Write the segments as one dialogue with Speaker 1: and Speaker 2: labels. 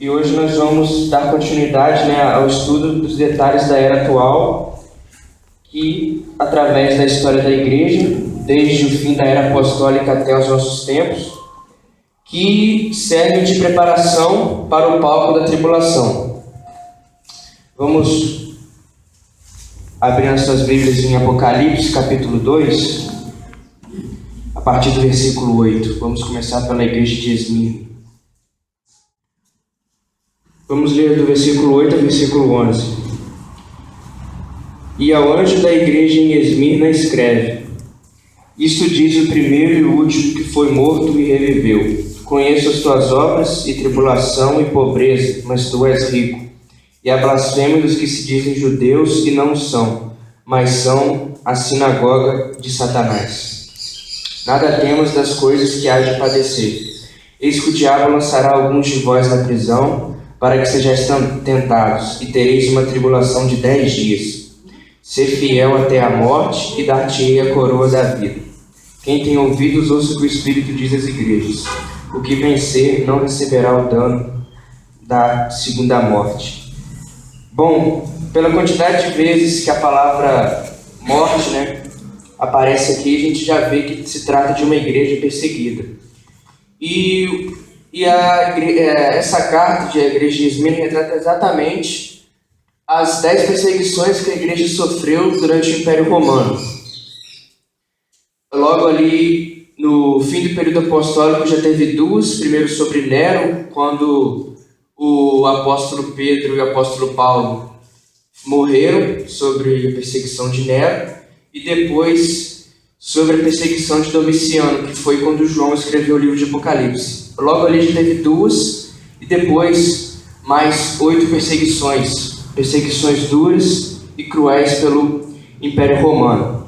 Speaker 1: E hoje nós vamos dar continuidade, ao estudo dos detalhes da era atual, que, através da história da igreja, desde o fim da era apostólica até os nossos tempos, que serve de preparação para o palco da tribulação. Vamos abrir as suas Bíblias em Apocalipse, capítulo 2, a partir do versículo 8. Vamos começar pela igreja de Esmirna. Vamos ler do versículo 8 ao versículo 11. E ao anjo da igreja em Esmirna escreve: Isto diz o primeiro e o último que foi morto e reviveu. Conheço as tuas obras e tribulação e pobreza, mas tu és rico. E a blasfêmia dos que se dizem judeus e não são, mas são a sinagoga de Satanás. Nada temos das coisas que há de padecer. Eis que o diabo lançará alguns de vós na prisão, para que sejais tentados, e tereis uma tribulação de 10 dias. Ser fiel até a morte, e dar-te-ei a coroa da vida. Quem tem ouvidos, ouça o que o Espírito diz às igrejas. O que vencer não receberá o dano da segunda morte. Bom, pela quantidade de vezes que a palavra morte, aparece aqui, a gente já vê que se trata de uma igreja perseguida. Essa carta de a igreja de Esmirna retrata exatamente as 10 perseguições que a igreja sofreu durante o Império Romano. Logo ali, no fim do período apostólico, já teve duas. Primeiro sobre Nero, quando o apóstolo Pedro e o apóstolo Paulo morreram sobre a perseguição de Nero. E depois sobre a perseguição de Domiciano, que foi quando João escreveu o livro de Apocalipse. Logo ali já teve duas, e depois mais 8 perseguições duras e cruéis pelo Império Romano.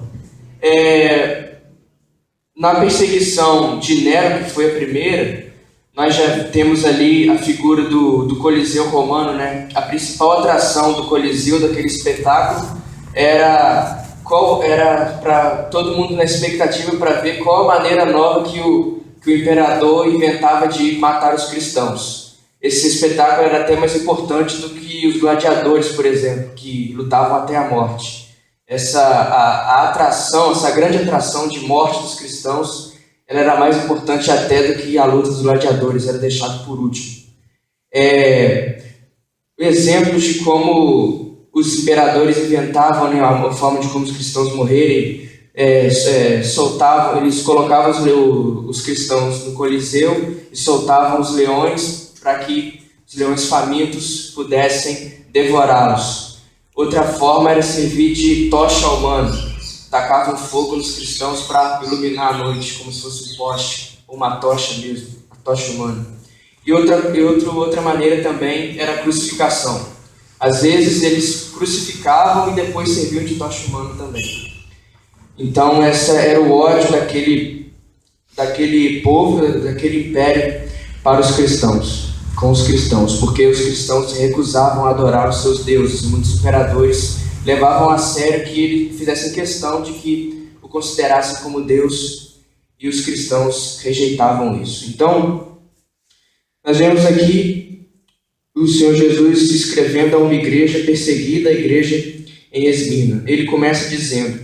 Speaker 1: Na perseguição de Nero, que foi a primeira, nós já temos ali a figura do Coliseu Romano, A principal atração do Coliseu, daquele espetáculo, era para todo mundo na expectativa para ver qual a maneira nova que o imperador inventava de matar os cristãos. Esse espetáculo era até mais importante do que os gladiadores, por exemplo, que lutavam até a morte. Essa grande atração de morte dos cristãos, ela era mais importante até do que a luta dos gladiadores, era deixado por último. Exemplos de como os imperadores inventavam a forma de como os cristãos morrerem. Eles colocavam os cristãos no Coliseu e soltavam os leões para que os leões famintos pudessem devorá-los. Outra forma era servir de tocha humana. Tacavam fogo nos cristãos para iluminar a noite, como se fosse um poste, ou uma tocha mesmo, a tocha humana. E outra maneira também era a crucificação. Às vezes eles crucificavam e depois serviam de tocha humana também. Então essa era o ódio daquele povo, daquele império para os cristãos, com os cristãos, porque os cristãos se recusavam a adorar os seus deuses. Muitos imperadores levavam a sério que eles fizessem questão de que o considerassem como Deus, e os cristãos rejeitavam isso. Então, nós vemos aqui o Senhor Jesus se escrevendo a uma igreja perseguida, a igreja em Esmirna. Ele começa dizendo,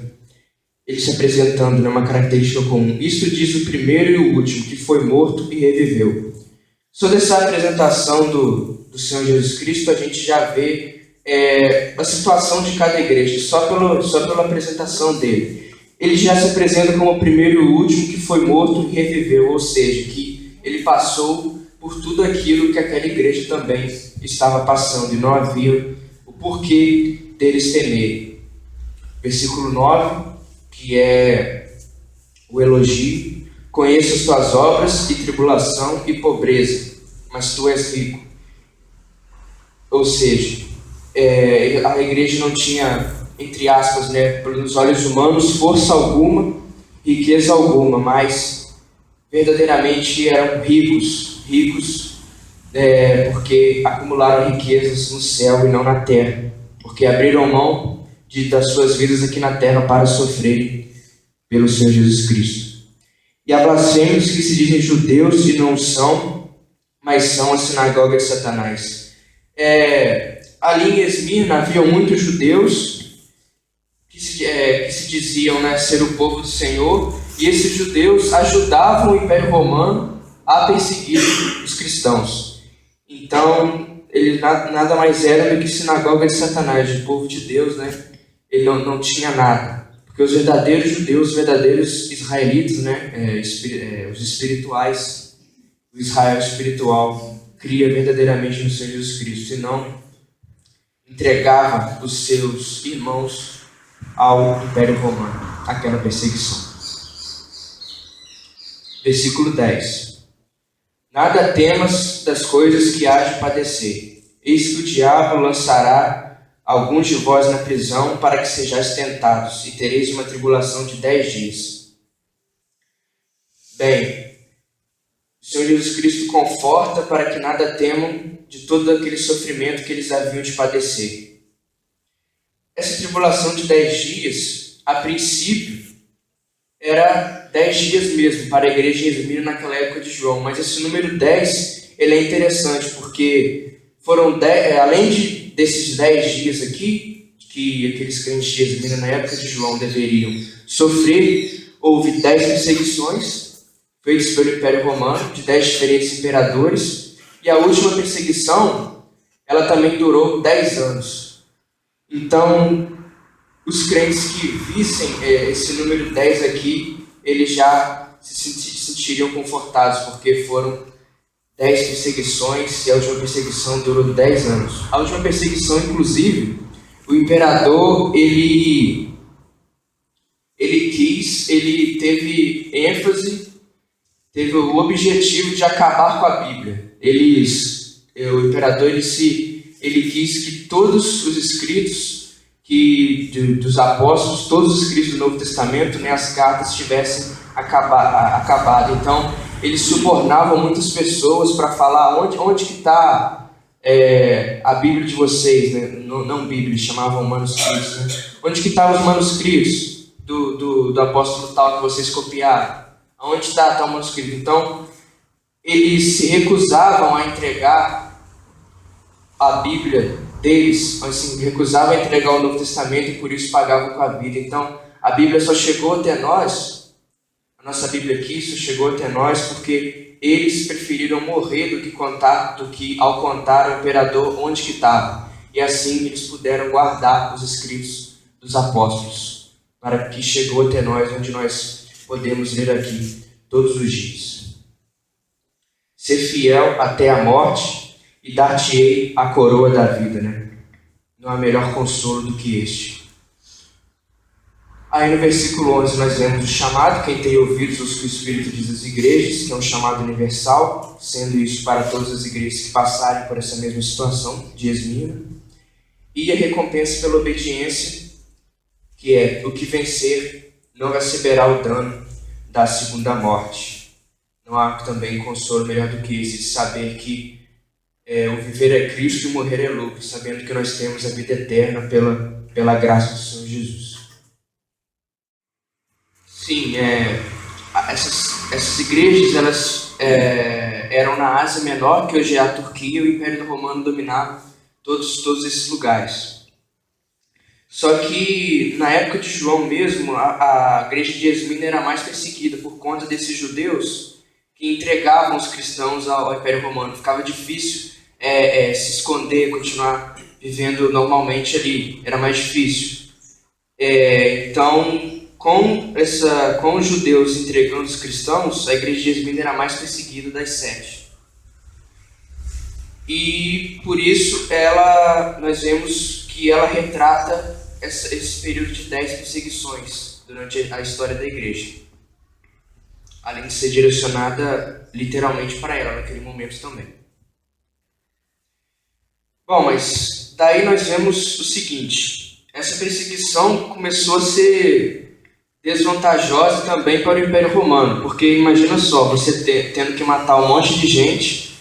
Speaker 1: ele se apresentando numa característica comum: Isto diz o primeiro e o último, que foi morto e reviveu. Sobre essa apresentação do Senhor Jesus Cristo, a gente já vê a situação de cada igreja, só pela apresentação dele. Ele já se apresenta como o primeiro e o último, que foi morto e reviveu, ou seja, que ele passou por tudo aquilo que aquela igreja também estava passando, e não havia o porquê deles temerem. Versículo 9, que é o elogio: Conheço as tuas obras e tribulação e pobreza, mas tu és rico. Ou seja, a igreja não tinha, entre aspas, nos olhos humanos, força alguma, riqueza alguma, mas verdadeiramente eram ricos, porque acumularam riquezas no céu e não na terra, porque abriram mão das suas vidas aqui na terra para sofrerem pelo Senhor Jesus Cristo. E a blasfêmia dos que se dizem judeus e não são, mas são a sinagoga de Satanás. Ali em Esmirna havia muitos judeus que se diziam, né, ser o povo do Senhor, e esses judeus ajudavam o Império Romano a perseguir os cristãos. Então, eles nada mais eram do que sinagoga de Satanás, o povo de Deus, né? Ele não tinha nada. Porque os verdadeiros judeus, os verdadeiros israelitas, né, os espirituais, o Israel espiritual, cria verdadeiramente no Senhor Jesus Cristo, e não entregava os seus irmãos ao Império Romano, aquela perseguição. Versículo 10. Nada temas das coisas que há de padecer. Eis que o diabo lançará alguns de vós na prisão para que sejais tentados, e tereis uma tribulação de 10 dias. Bem, o Senhor Jesus Cristo conforta para que nada temam de todo aquele sofrimento que eles haviam de padecer. Essa tribulação de 10 dias, a princípio, era 10 dias mesmo para a igreja de Esmirna naquela época de João. Mas esse número 10 ele é interessante, porque foram além desses 10 dias aqui, que aqueles crentes de Esmirna na época de João deveriam sofrer, houve 10 perseguições feitas pelo Império Romano, de 10 diferentes imperadores, e a última perseguição, ela também durou 10 anos. Então, os crentes que vissem esse número 10 aqui, eles já se sentiriam confortados, porque foram 10 perseguições e a última perseguição durou 10 anos. A última perseguição, inclusive, o imperador, ele teve ênfase, teve o objetivo de acabar com a Bíblia. O imperador, ele quis que todos os escritos dos apóstolos, todos os escritos do Novo Testamento, né, as cartas tivessem acabado. Então, eles subornavam muitas pessoas para falar onde que está a Bíblia de vocês, né? Não Bíblia, eles chamavam manuscritos, né? Onde que estavam os manuscritos do apóstolo tal que vocês copiaram? Onde está tal manuscrito? Então, eles se recusavam a entregar a Bíblia deles, assim, recusavam a entregar o Novo Testamento e por isso pagavam com a vida. Então, a Bíblia só chegou até nós, a nossa Bíblia aqui só chegou até nós porque eles preferiram morrer do que ao contar ao imperador onde que estava. E assim eles puderam guardar os escritos dos apóstolos, para que chegou até nós, onde nós podemos ler aqui todos os dias. Ser fiel até a morte, e dar-te-ei a coroa da vida, né? Não há melhor consolo do que este. Aí no versículo 11 nós vemos o chamado, quem tem ouvidos os que o Espírito diz às igrejas, que é um chamado universal, sendo isso para todas as igrejas que passarem por essa mesma situação de Esmirna. E a recompensa pela obediência, que é o que vencer não receberá o dano da segunda morte. Não há também consolo melhor do que esse, de saber que o viver é Cristo e o morrer é lucro, sabendo que nós temos a vida eterna pela graça do Senhor Jesus. Sim, essas igrejas elas eram na Ásia Menor, que hoje é a Turquia, e o Império Romano dominava todos esses lugares. Só que na época de João mesmo, a igreja de Esmirna era mais perseguida por conta desses judeus que entregavam os cristãos ao Império Romano. Ficava difícil se esconder, continuar vivendo normalmente ali, era mais difícil. Então, com os judeus entregando os cristãos, a igreja de Esmirna era a mais perseguida das 7. E por isso nós vemos que ela retrata esse período de 10 perseguições durante a história da igreja, além de ser direcionada literalmente para ela naquele momento também. Bom, mas daí nós vemos o seguinte: essa perseguição começou a ser desvantajosa também para o Império Romano, porque imagina só, você tendo que matar um monte de gente,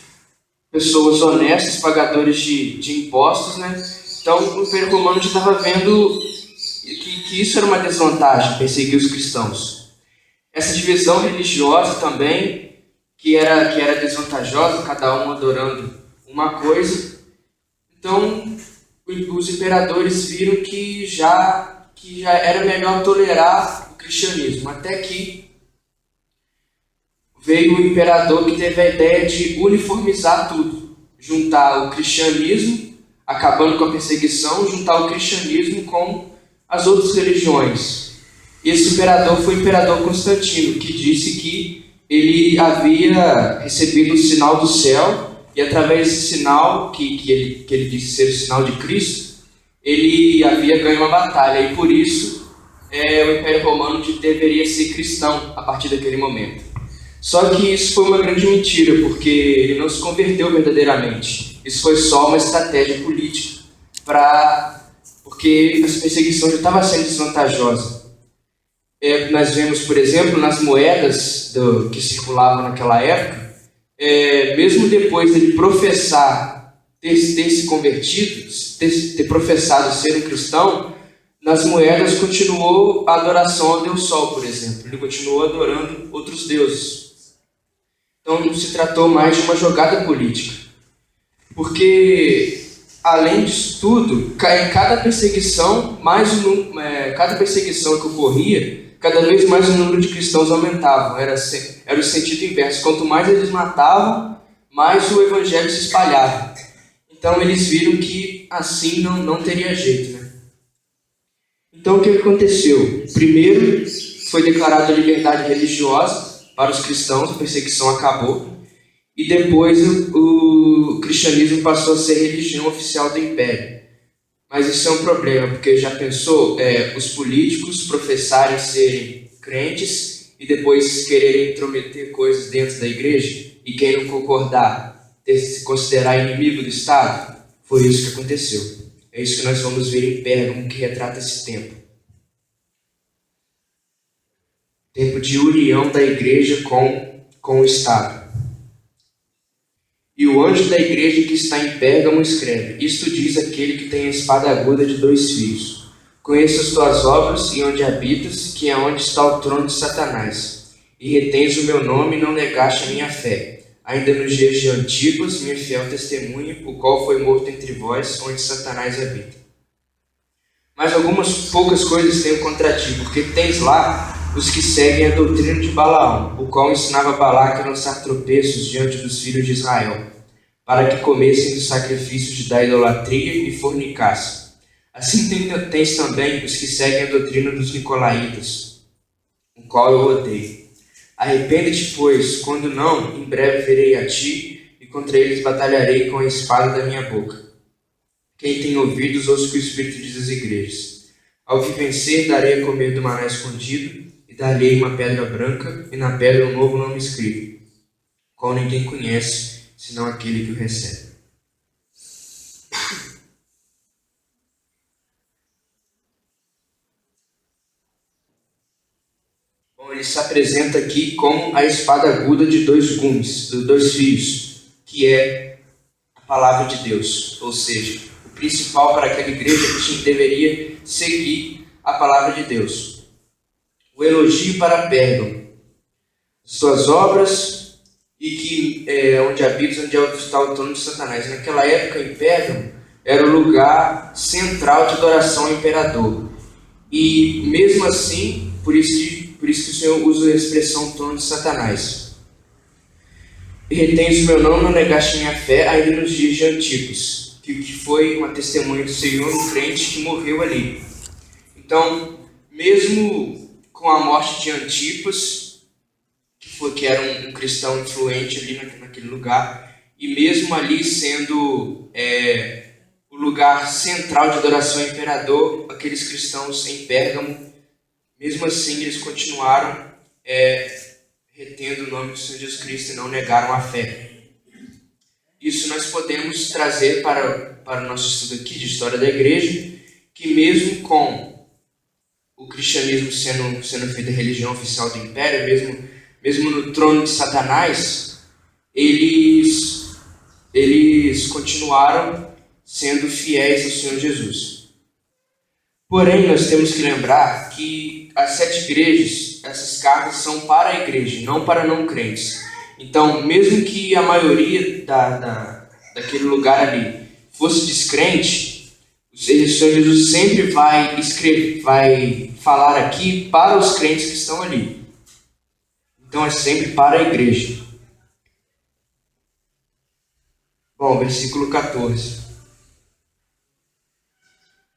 Speaker 1: pessoas honestas, pagadores de impostos, né? Então o Império Romano já estava vendo que isso era uma desvantagem, perseguir os cristãos. Essa divisão religiosa também que era desvantajosa, cada um adorando uma coisa. Então, os imperadores viram que já era melhor tolerar o cristianismo, até que veio o imperador que teve a ideia de uniformizar tudo, juntar o cristianismo, acabando com a perseguição, juntar o cristianismo com as outras religiões. Esse imperador foi o imperador Constantino, que disse que ele havia recebido o sinal do céu e através desse sinal, que ele disse ser o sinal de Cristo, ele havia ganho uma batalha e por isso o Império Romano deveria ser cristão a partir daquele momento. Só que isso foi uma grande mentira, porque ele não se converteu verdadeiramente. Isso foi só uma estratégia política, porque a perseguição já estava sendo desvantajosa. Nós vemos, por exemplo, nas moedas que circulavam naquela época, mesmo depois dele professar, ter se convertido, ter professado ser um cristão, nas moedas continuou a adoração ao Deus Sol, por exemplo. Ele continuou adorando outros deuses. Então não se tratou mais de uma jogada política. Porque, além disso tudo, em cada perseguição, cada perseguição que ocorria, cada vez mais o número de cristãos aumentava. Era o sentido inverso. Quanto mais eles matavam, mais o evangelho se espalhava. Então eles viram que assim não teria jeito, né? Então o que aconteceu? Primeiro foi declarada a liberdade religiosa para os cristãos, a perseguição acabou. E depois o cristianismo passou a ser religião oficial do Império. Mas isso é um problema, porque já pensou os políticos professarem serem crentes e depois quererem intrometer coisas dentro da igreja? E quem não concordar, se considerar inimigo do Estado? Foi isso que aconteceu. É isso que nós vamos ver em Pérgamo, que retrata esse tempo. Tempo de união da igreja com o Estado. E o anjo da igreja que está em Pérgamo escreve: Isto diz aquele que tem a espada aguda de 2 fios. Conheço as tuas obras e onde habitas, que é onde está o trono de Satanás. E retens o meu nome e não negaste a minha fé. Ainda nos dias de Antipas, minha fiel testemunha, o qual foi morto entre vós, onde Satanás habita. Mas algumas poucas coisas tenho contra ti, porque tens lá os que seguem a doutrina de Balaão, o qual ensinava Balaque a lançar tropeços diante dos filhos de Israel, para que comessem dos sacrifícios da idolatria e fornicassem. Assim tens também os que seguem a doutrina dos nicolaítas, o qual eu odeio. Arrepende-te, pois, quando não, em breve virei a ti, e contra eles batalharei com a espada da minha boca. Quem tem ouvidos, ouça o que o Espírito diz às igrejas. Ao que vencer, darei a comer do maná escondido, e dar-lhe uma pedra branca, e na pedra um novo nome escrito, qual ninguém conhece, senão aquele que o recebe. Bom, ele se apresenta aqui como a espada aguda de 2 gumes, de 2 fios, que é a palavra de Deus, ou seja, o principal para aquela igreja que deveria seguir a palavra de Deus. O elogio para Pérgamo, suas obras e que onde habitas, onde está o trono de Satanás. Naquela época, em Pérgamo, era o lugar central de adoração ao imperador. E mesmo assim, por isso que o Senhor usa a expressão trono de Satanás. E retens o meu nome, não negaste minha fé, ainda nos dias de Antipas, que foi uma testemunha do Senhor, um crente que morreu ali. Então, mesmo com a morte de Antipas, que era um cristão influente ali naquele lugar, e mesmo ali sendo o lugar central de adoração ao imperador, aqueles cristãos em Pérgamo, mesmo assim eles continuaram retendo o nome do Senhor Jesus Cristo e não negaram a fé. Isso nós podemos trazer para o nosso estudo aqui de história da igreja, que mesmo com o cristianismo sendo feito a religião oficial do império, mesmo no trono de Satanás, eles continuaram sendo fiéis ao Senhor Jesus. Porém, nós temos que lembrar que as 7 igrejas, essas cartas são para a igreja, não para não crentes. Então, mesmo que a maioria daquele lugar ali fosse descrente, o Senhor Jesus sempre vai falar aqui para os crentes que estão ali. Então, é sempre para a igreja. Bom, versículo 14.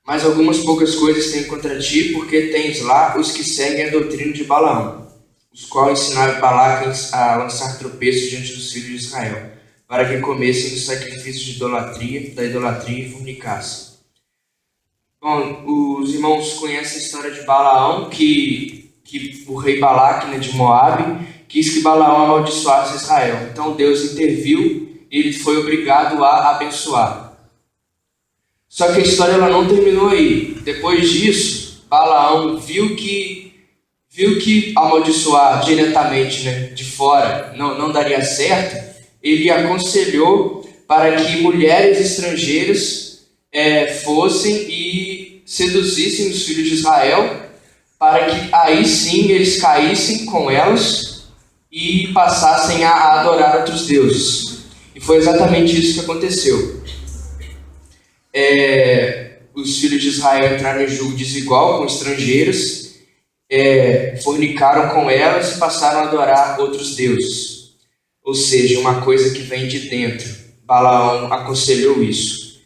Speaker 1: Mas algumas poucas coisas tenho contra ti, porque tens lá os que seguem a doutrina de Balaão, os quais ensinaram Balaque a lançar tropeços diante dos filhos de Israel, para que comessem dos sacrifícios da idolatria e fornicassem. Bom, os irmãos conhecem a história de Balaão, que o rei Balaque, de Moabe, quis que Balaão amaldiçoasse Israel. Então Deus interviu e ele foi obrigado a abençoar. Só que a história ela não terminou aí. Depois disso, Balaão viu que amaldiçoar diretamente, de fora não daria certo. Ele aconselhou para que mulheres estrangeiras fossem e seduzissem os filhos de Israel, para que aí sim eles caíssem com elas e passassem a adorar outros deuses. E foi exatamente isso que aconteceu. Os filhos de Israel entraram em julgo desigual com estrangeiras, fornicaram com elas e passaram a adorar outros deuses. Ou seja, uma coisa que vem de dentro. Balaão aconselhou isso.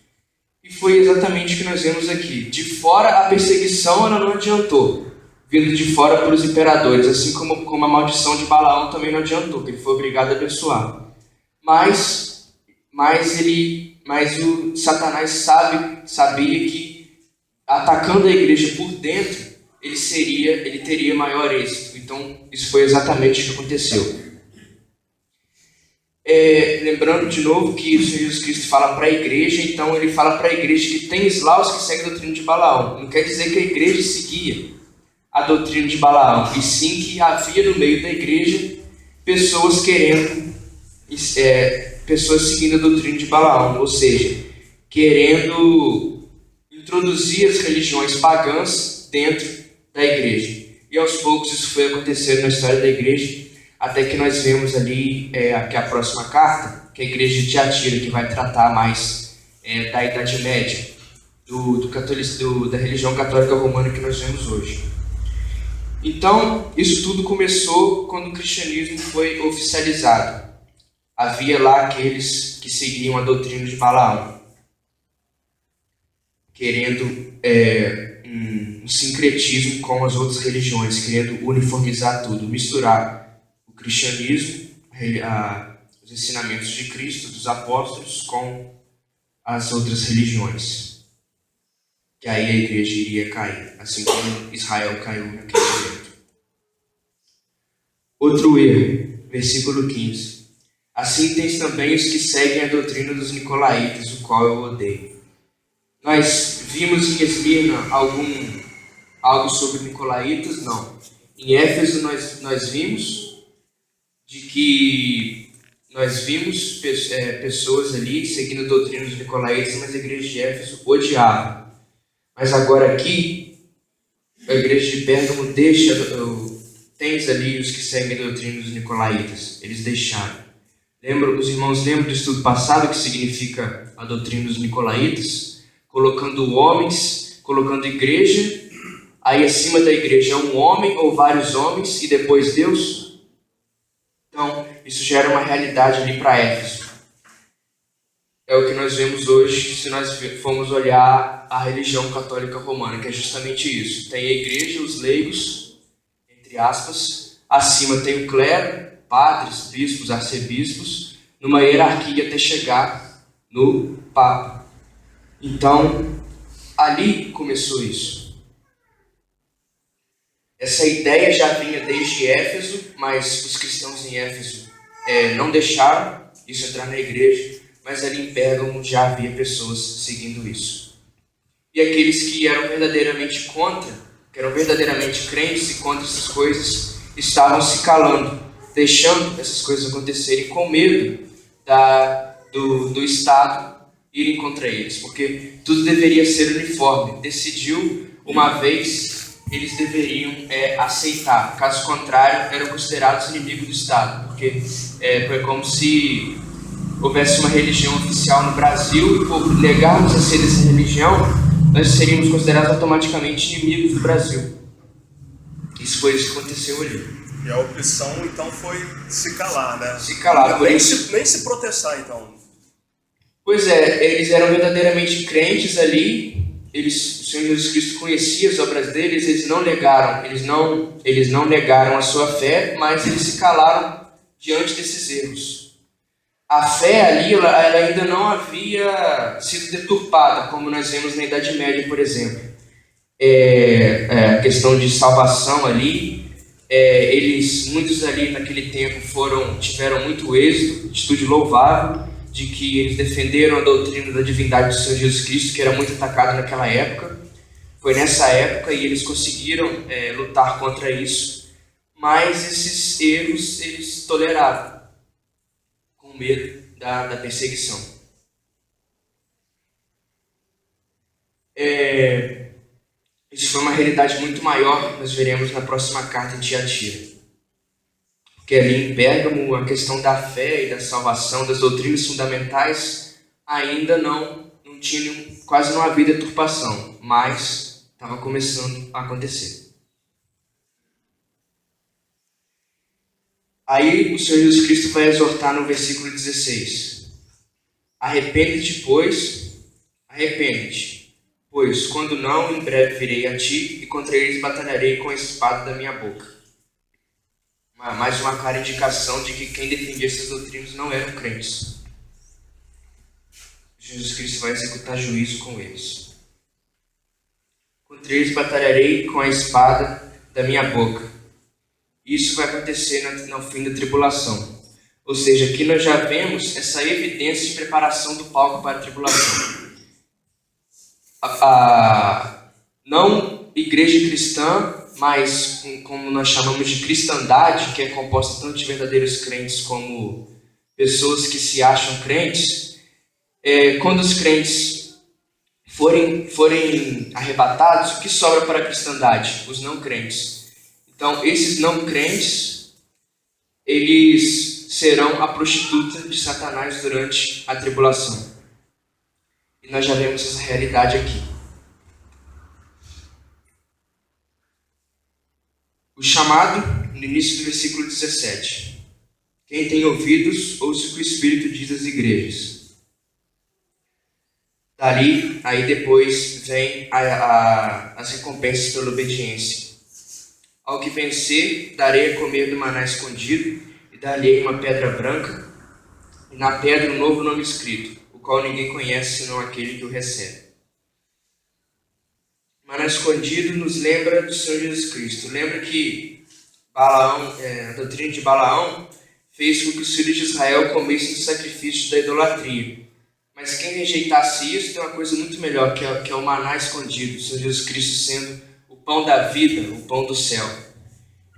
Speaker 1: E foi exatamente o que nós vemos aqui. De fora, a perseguição ela não adiantou, vindo de fora pelos imperadores, assim como a maldição de Balaão também não adiantou, que ele foi obrigado a abençoar. Mas o Satanás sabia que, atacando a igreja por dentro, ele teria maior êxito. Então, isso foi exatamente o que aconteceu. Lembrando de novo que o Senhor Jesus Cristo fala para a igreja, então ele fala para a igreja que tem lá os que seguem a doutrina de Balaão. Não quer dizer que a igreja seguia a doutrina de Balaão, e sim que havia no meio da igreja pessoas seguindo a doutrina de Balaão, ou seja, querendo introduzir as religiões pagãs dentro da igreja. E aos poucos isso foi acontecendo na história da igreja, até que nós vemos ali aqui a próxima carta, que é a igreja de Tiatira, que vai tratar mais da Idade Média, da religião católica romana que nós vemos hoje. Então, isso tudo começou quando o cristianismo foi oficializado. Havia lá aqueles que seguiam a doutrina de Balaão, querendo um sincretismo com as outras religiões, querendo uniformizar tudo, misturar o cristianismo, os ensinamentos de Cristo, dos apóstolos, com as outras religiões. Que aí a igreja iria cair, assim como Israel caiu naquele momento. Outro erro, versículo 15. Assim tens também os que seguem a doutrina dos nicolaítas, o qual eu odeio. Nós vimos em Esmirna algo sobre nicolaítas? Não. Em Éfeso nós vimos pessoas ali seguindo a doutrina dos nicolaítas, mas a igreja de Éfeso odiava. Mas agora aqui, a igreja de Pérgamo tens ali os que seguem a doutrina dos nicolaítas. Eles deixaram. Os irmãos lembram do estudo passado que significa a doutrina dos nicolaítas? Colocando homens, colocando igreja, aí acima da igreja é um homem ou vários homens e depois Deus. Então, isso gera uma realidade ali para Éfeso. É o que nós vemos hoje se nós formos olhar a religião católica romana, que é justamente isso. Tem a igreja, os leigos, entre aspas, acima tem o clero, padres, bispos, arcebispos, numa hierarquia até chegar no Papa. Então, ali começou isso. Essa ideia já vinha desde Éfeso, mas os cristãos em Éfeso não deixaram isso entrar na igreja, mas ali em Pérgamo já havia pessoas seguindo isso. E aqueles que eram verdadeiramente contra, que eram verdadeiramente crentes e contra essas coisas, estavam se calando, deixando essas coisas acontecerem com medo do Estado irem contra eles, porque tudo deveria ser uniforme. Decidiu uma vez eles deveriam aceitar. Caso contrário, eram considerados inimigos do Estado, porque foi como se houvesse uma religião oficial no Brasil e por negarmos a ser dessa religião, nós seríamos considerados automaticamente inimigos do Brasil. Isso foi isso que aconteceu ali.
Speaker 2: E a opção, então, foi se calar, né?
Speaker 1: Se calar.
Speaker 2: Nem se protestar, então.
Speaker 1: Pois eles eram verdadeiramente crentes ali. O Senhor Jesus Cristo conhecia as obras deles. Eles não negaram a sua fé, mas eles se calaram diante desses erros. A fé ali, ela ainda não havia sido deturpada, como nós vemos na Idade Média, por exemplo. A questão de salvação ali. Muitos ali naquele tempo tiveram muito êxito, atitude louvável, de que eles defenderam a doutrina da divindade do Senhor Jesus Cristo, que era muito atacado naquela época. Foi nessa época e eles conseguiram lutar contra isso, mas esses erros eles toleraram, com medo da perseguição. Isso foi uma realidade muito maior que nós veremos na próxima carta de Tiatira. Porque ali em Pérgamo, a questão da fé e da salvação, das doutrinas fundamentais, ainda não tinha, quase não havia deturpação, mas estava começando a acontecer. Aí o Senhor Jesus Cristo vai exortar no versículo 16. Arrepende-te, pois quando não, em breve virei a ti e contra eles batalharei com a espada da minha boca. Mais uma clara indicação de que quem defendia essas doutrinas não eram crentes. Jesus Cristo vai executar juízo com eles. Contra eles batalharei com a espada da minha boca. Isso vai acontecer no fim da tribulação. Ou seja, aqui nós já vemos essa evidência de preparação do palco para a tribulação. Não igreja cristã, mas como nós chamamos de cristandade, que é composta tanto de verdadeiros crentes como pessoas que se acham crentes, quando os crentes forem arrebatados, o que sobra para a cristandade? Os não crentes. Então, esses não crentes, eles serão a prostituta de Satanás durante a tribulação. E nós já vemos essa realidade aqui. O chamado, no início do versículo 17. Quem tem ouvidos, ouça o que o Espírito diz às igrejas. Dali, aí depois vem as recompensas pela obediência. Ao que vencer, darei a comer do maná escondido, e dar-lhe uma pedra branca, e na pedra um novo nome escrito, o qual ninguém conhece senão aquele que o recebe. Maná escondido nos lembra do Senhor Jesus Cristo. Lembra que Balaão, a doutrina de Balaão fez com que os filhos de Israel comessem os sacrifícios da idolatria. Mas quem rejeitasse isso tem uma coisa muito melhor, que é o maná escondido, o Senhor Jesus Cristo sendo o pão da vida, o pão do céu.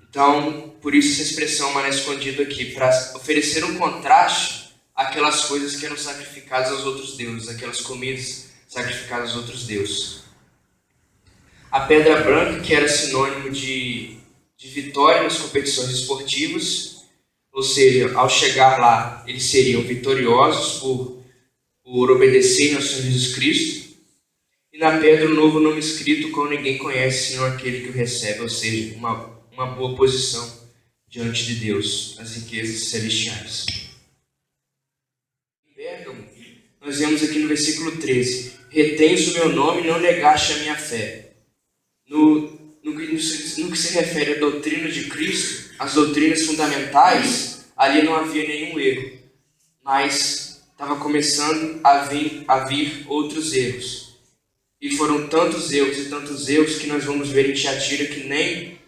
Speaker 1: Então, por isso essa expressão maná escondido aqui, para oferecer um contraste àquelas coisas que eram sacrificadas aos outros deuses, aquelas comidas sacrificadas aos outros deuses. A pedra branca, que era sinônimo de vitória nas competições esportivas, ou seja, ao chegar lá, eles seriam vitoriosos por obedecerem ao Senhor Jesus Cristo. E na pedra, um novo nome escrito, qual ninguém conhece senão aquele que o recebe, ou seja, uma boa posição diante de Deus, as riquezas celestiais. Em Pérgamo, nós vemos aqui no versículo 13: retens o meu nome e não negaste a minha fé. No que se refere à doutrina de Cristo, as doutrinas fundamentais, ali não havia nenhum erro, mas estava começando a vir outros erros. E foram tantos erros que nós vamos ver em Tiatira que nem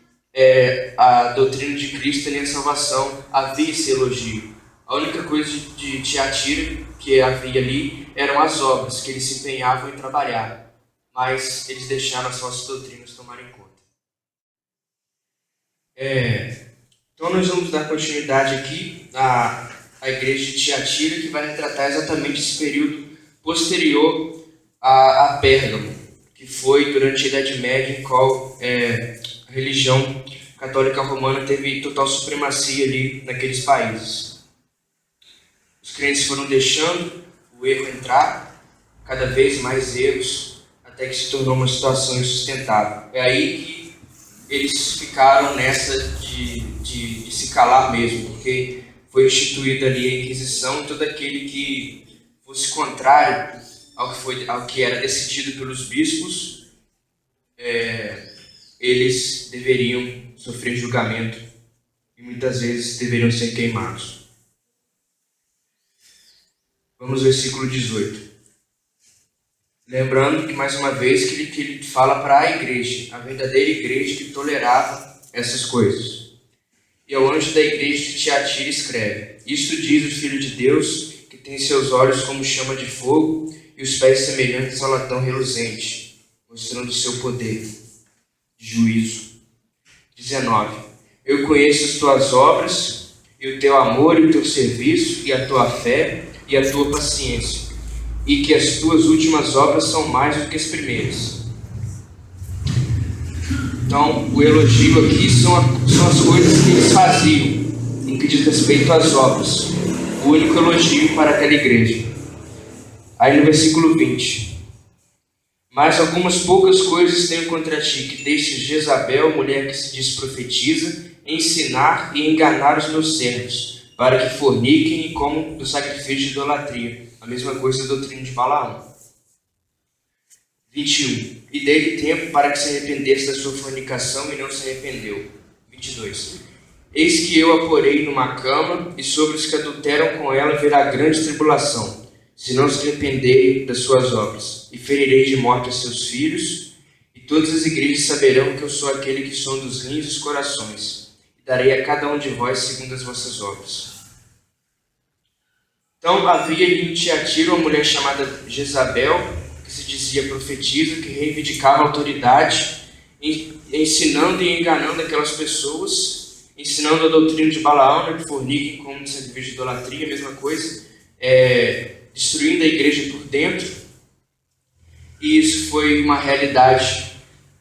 Speaker 1: a doutrina de Cristo nem a salvação havia esse elogio. A única coisa de Tiatira que havia ali eram as obras que eles se empenhavam em trabalhar, mas eles deixaram as falsas doutrinas tomarem conta. Então nós vamos dar continuidade aqui à igreja de Tiatira, que vai retratar exatamente esse período posterior a Pérgamo, que foi durante a Idade Média, em qual a religião católica romana teve total supremacia ali naqueles países. Os crentes foram deixando o erro entrar, cada vez mais erros, até que se tornou uma situação insustentável. É aí que eles ficaram nessa de se calar mesmo, porque foi instituída ali a Inquisição, e todo aquele que fosse contrário ao que era decidido pelos bispos, eles deveriam sofrer julgamento e muitas vezes deveriam ser queimados. Vamos ao versículo 18. Lembrando que, mais uma vez, que ele fala para a igreja, a verdadeira igreja que tolerava essas coisas. E ao anjo da igreja de Tiatira escreve: Isto diz o Filho de Deus, que tem seus olhos como chama de fogo e os pés semelhantes ao latão reluzente, mostrando o seu poder de juízo. 19. Eu conheço as tuas obras, e o teu amor, e o teu serviço, e a tua fé, e a tua paciência, e que as tuas últimas obras são mais do que as primeiras. Então, o elogio aqui são as coisas que eles faziam, em que diz respeito às obras. O único elogio para aquela igreja. Aí no versículo 20. Mas algumas poucas coisas tenho contra ti, que deixes Jezabel, mulher que se diz profetiza, ensinar e enganar os meus servos, para que forniquem e comam do sacrifício de idolatria. A mesma coisa da doutrina de Balaão. 21. E dei-lhe tempo para que se arrependesse da sua fornicação, e não se arrependeu. 22. Eis que eu a porei numa cama, e sobre os que adulteram com ela virá grande tribulação, se não se arrependerem das suas obras. E ferirei de morte a seus filhos, e todas as igrejas saberão que eu sou aquele que sonda os rins e os corações, e darei a cada um de vós segundo as vossas obras. Então havia ali em Tiatira uma mulher chamada Jezabel, que se dizia profetisa, que reivindicava autoridade, ensinando e enganando aquelas pessoas, ensinando a doutrina de Balaão, de forniquem como de sacrifício de idolatria, a mesma coisa, destruindo a igreja por dentro. E isso foi uma realidade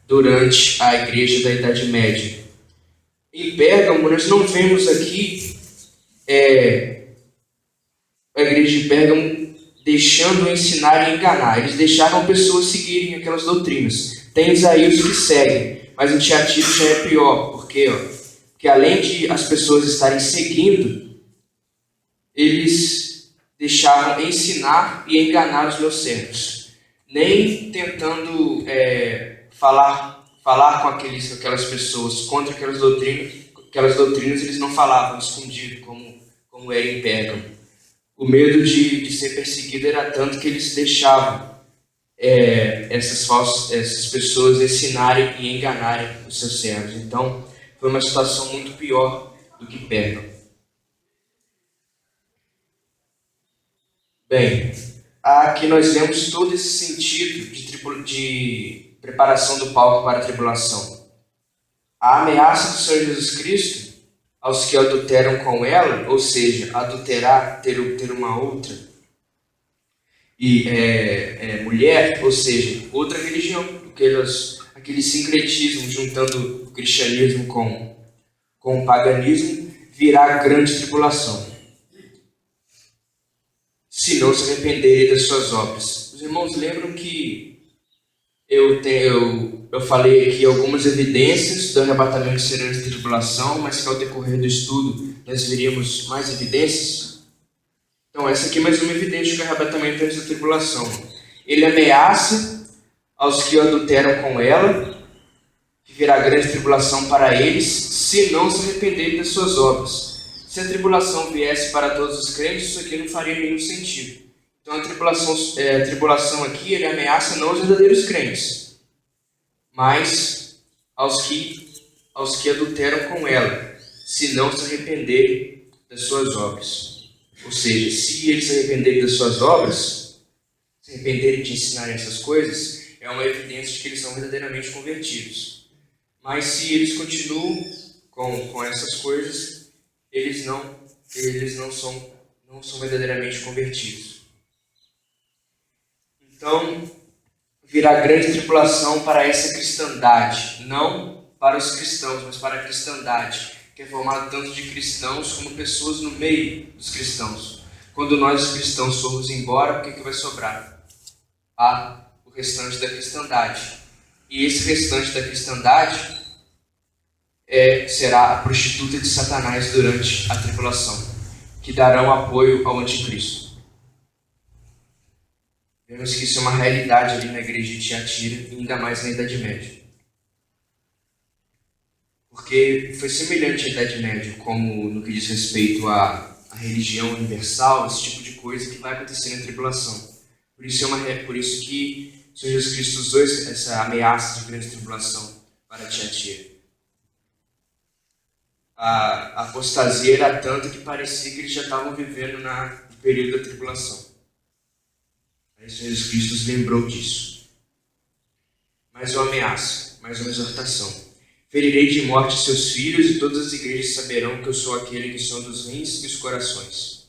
Speaker 1: durante a igreja da Idade Média. Em Pérgamo, nós não vemos aqui a igreja de Pérgamo deixando ensinar e enganar. Eles deixavam pessoas seguirem aquelas doutrinas. Tem Isaías que seguem, mas em Tiatira já é pior, porque além de as pessoas estarem seguindo, eles deixavam ensinar e enganar os meus servos, nem tentando falar com aquelas pessoas contra aquelas doutrinas eles não falavam escondido, como era em Pérgamo. O medo de ser perseguido era tanto que eles deixavam essas pessoas ensinarem e enganarem os seus servos. Então, foi uma situação muito pior do que Pérgamo. Bem, aqui nós vemos todo esse sentido de preparação do palco para a tribulação. A ameaça do Senhor Jesus Cristo aos que adulteram com ela, ou seja, adulterar, ter uma outra mulher, ou seja, outra religião, aquele sincretismo, juntando o cristianismo com o paganismo, virá grande tribulação, se não se arrependerem das suas obras. Os irmãos lembram que eu falei aqui algumas evidências do arrebatamento serão de tribulação, mas que ao decorrer do estudo nós veríamos mais evidências. Então essa aqui é mais uma evidência que o arrebatamento antes da tribulação. Ele ameaça aos que adulteram com ela, que virá grande tribulação para eles, se não se arrependerem das suas obras. Se a tribulação viesse para todos os crentes, isso aqui não faria nenhum sentido. Então a tribulação aqui, ele ameaça não os verdadeiros crentes, mas aos que adulteram com ela, se não se arrependerem das suas obras. Ou seja, se eles se arrependerem das suas obras, se arrependerem de ensinarem essas coisas, é uma evidência de que eles são verdadeiramente convertidos. Mas se eles continuam com essas coisas, eles não são verdadeiramente convertidos. Então, virá grande tribulação para essa cristandade, não para os cristãos, mas para a cristandade, que é formada tanto de cristãos como pessoas no meio dos cristãos. Quando nós, os cristãos, formos embora, o que vai sobrar? O restante da cristandade. E esse restante da cristandade será a prostituta de Satanás durante a tribulação, que darão apoio ao anticristo. Vemos que isso é uma realidade ali na igreja de Tiatira, e ainda mais na Idade Média. Porque foi semelhante à Idade Média, como no que diz respeito à religião universal, esse tipo de coisa que vai acontecer na tribulação. Por isso que o Senhor Jesus Cristo usou essa ameaça de grande tribulação para Tiatira. A apostasia era tanta que parecia que eles já estavam vivendo no período da tribulação. Aí o Senhor Jesus Cristo os lembrou disso. Mais uma ameaça, mais uma exortação. Ferirei de morte seus filhos, e todas as igrejas saberão que eu sou aquele que sonda os rins e os corações.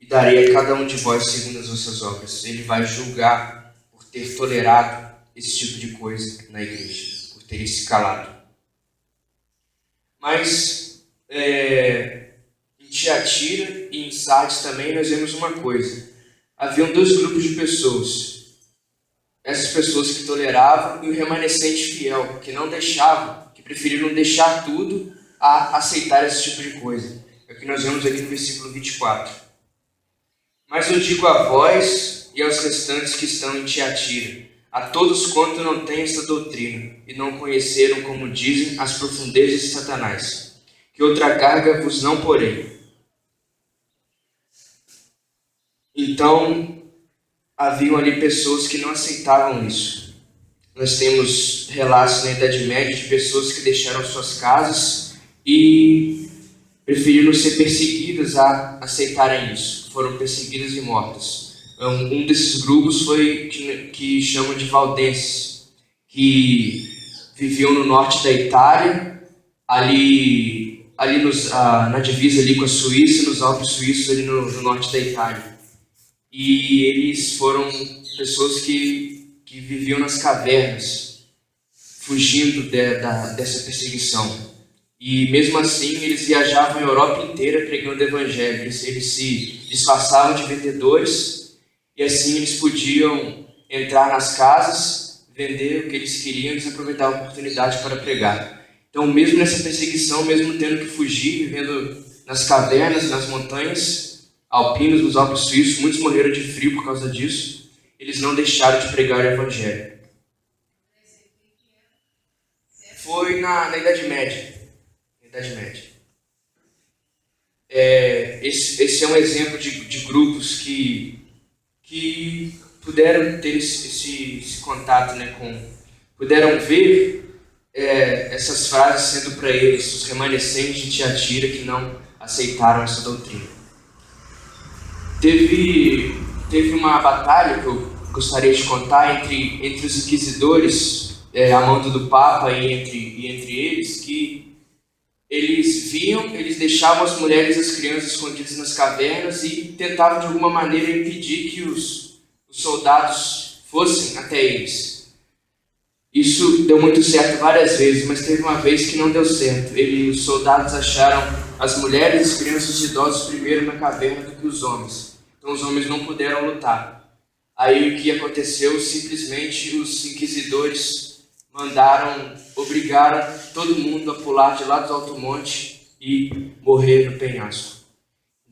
Speaker 1: E darei a cada um de vós segundo as vossas obras. Ele vai julgar por ter tolerado esse tipo de coisa na igreja, por ter se calado. Mas em Tiatira e em Sardes também nós vemos uma coisa. Haviam dois grupos de pessoas. Essas pessoas que toleravam e o remanescente fiel, que não deixavam, que preferiram deixar tudo a aceitar esse tipo de coisa. É o que nós vemos aqui no versículo 24. Mas eu digo a vós e aos restantes que estão em Tiatira, a todos quanto não têm esta doutrina e não conheceram, como dizem, as profundezas de Satanás, que outra carga vos não porei. Então, haviam ali pessoas que não aceitavam isso. Nós temos relatos na Idade Média de pessoas que deixaram suas casas e preferiram ser perseguidas a aceitarem isso. Foram perseguidas e mortas. Um desses grupos foi que chamam de valdenses, que viviam no norte da Itália, ali na divisa ali com a Suíça, nos Alpes suíços ali no norte da Itália. E eles foram pessoas que viviam nas cavernas, fugindo dessa perseguição. E mesmo assim, eles viajavam a Europa inteira pregando o evangelho. Eles se disfarçavam de vendedores e assim eles podiam entrar nas casas, vender o que eles queriam e eles aproveitavam a oportunidade para pregar. Então, mesmo nessa perseguição, mesmo tendo que fugir, vivendo nas cavernas, nas montanhas alpinos, nos Alpes suíços, muitos morreram de frio por causa disso, eles não deixaram de pregar o evangelho. Foi na Idade Média. Esse é um exemplo de grupos que puderam ter esse contato, puderam ver essas frases sendo para eles, os remanescentes de Tiatira, que não aceitaram essa doutrina. Teve uma batalha que eu gostaria de contar entre os inquisidores, a mando do Papa e entre eles, que eles deixavam as mulheres e as crianças escondidas nas cavernas e tentavam de alguma maneira impedir que os soldados fossem até eles. Isso deu muito certo várias vezes, mas teve uma vez que não deu certo. Os soldados acharam as mulheres, as crianças e os idosos primeiro na caverna do que os homens. Então os homens não puderam lutar. Aí o que aconteceu? Simplesmente os inquisidores obrigaram todo mundo a pular de lá do alto monte e morrer no penhasco.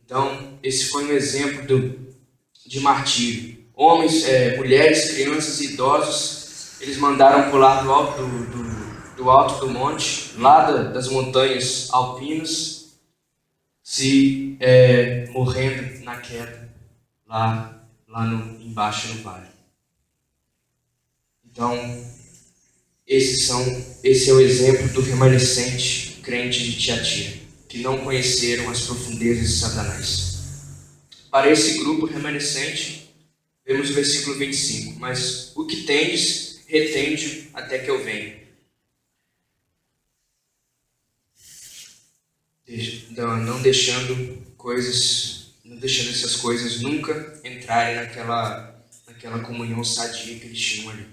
Speaker 1: Então esse foi um exemplo de martírio. Homens, mulheres, crianças e idosos, eles mandaram pular do alto do monte, lá das montanhas alpinas, morrendo na queda. Lá embaixo no vale. Então, esse é o exemplo do remanescente crente de Tiatira, que não conheceram as profundezas de Satanás. Para esse grupo remanescente, vemos o versículo 25, mas o que tendes, retende até que eu venha. Não deixando essas coisas nunca entrarem naquela comunhão sadia que eles tinham ali.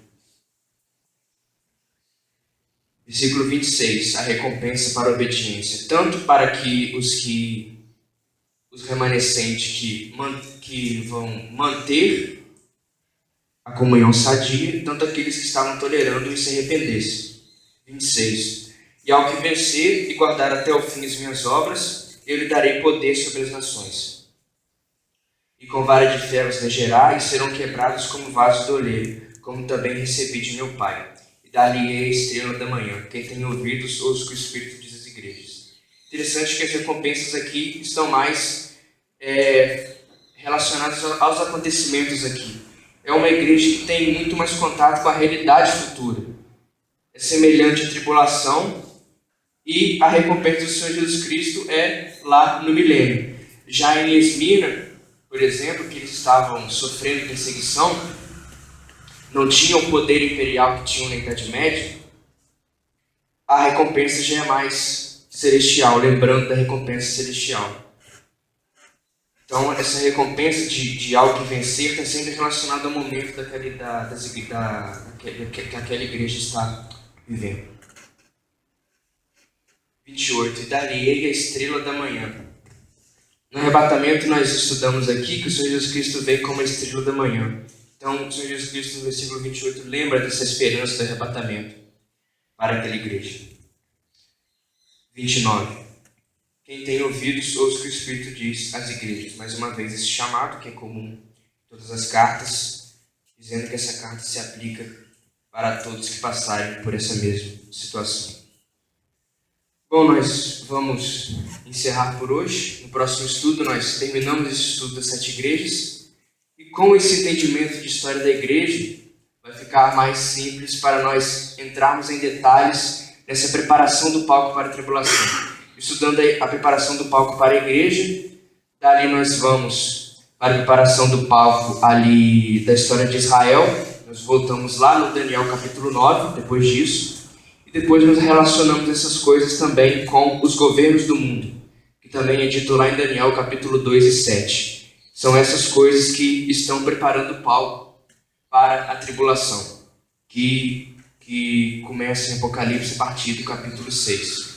Speaker 1: Versículo 26, a recompensa para a obediência. Tanto para que os remanescentes que vão manter a comunhão sadia, tanto aqueles que estavam tolerando e se arrependessem. 26. E ao que vencer e guardar até o fim as minhas obras, eu lhe darei poder sobre as nações. E com vara de ferro os regerá, e serão quebrados como vasos de oleiro, como também recebi de meu Pai. E dar-lhe-ei a estrela da manhã. Quem tem ouvidos, ouça o que o Espírito diz às igrejas. Interessante que as recompensas aqui estão mais relacionadas aos acontecimentos aqui. É uma igreja que tem muito mais contato com a realidade futura. É semelhante à tribulação, e a recompensa do Senhor Jesus Cristo é lá no milênio. Já em Esmirna, por exemplo, que eles estavam sofrendo perseguição, não tinham o poder imperial que tinham na Idade Média, a recompensa já é mais celestial, lembrando da recompensa celestial. Então, essa recompensa de algo que vencer está sempre relacionada ao momento que aquela igreja está vivendo. 28. E dar-lhe-ei a estrela da manhã. No arrebatamento, nós estudamos aqui que o Senhor Jesus Cristo veio como a estrela da manhã. Então, o Senhor Jesus Cristo, no versículo 28, lembra dessa esperança do arrebatamento para aquela igreja. 29. Quem tem ouvidos, ouça o que o Espírito diz às igrejas. Mais uma vez, esse chamado que é comum em todas as cartas, dizendo que essa carta se aplica para todos que passarem por essa mesma situação. Bom, nós vamos encerrar por hoje. No próximo estudo, nós terminamos esse estudo das 7 igrejas. E com esse entendimento de história da igreja, vai ficar mais simples para nós entrarmos em detalhes nessa preparação do palco para a tribulação. Estudando a preparação do palco para a igreja, dali nós vamos para a preparação do palco ali da história de Israel. Nós voltamos lá no Daniel capítulo 9, depois disso. E depois nós relacionamos essas coisas também com os governos do mundo, que também é dito lá em Daniel capítulo 2 e 7. São essas coisas que estão preparando o palco para a tribulação, que começa em Apocalipse a partir do capítulo 6.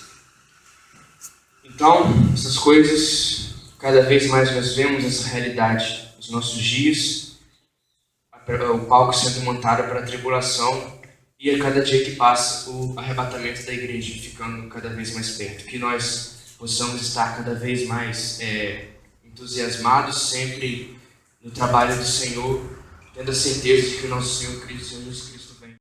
Speaker 1: Então, essas coisas, cada vez mais nós vemos essa realidade nos nossos dias, o palco sendo montado para a tribulação, e a cada dia que passa, o arrebatamento da igreja ficando cada vez mais perto. Que nós possamos estar cada vez mais entusiasmados sempre no trabalho do Senhor, tendo a certeza de que o nosso Senhor Cristo Jesus Cristo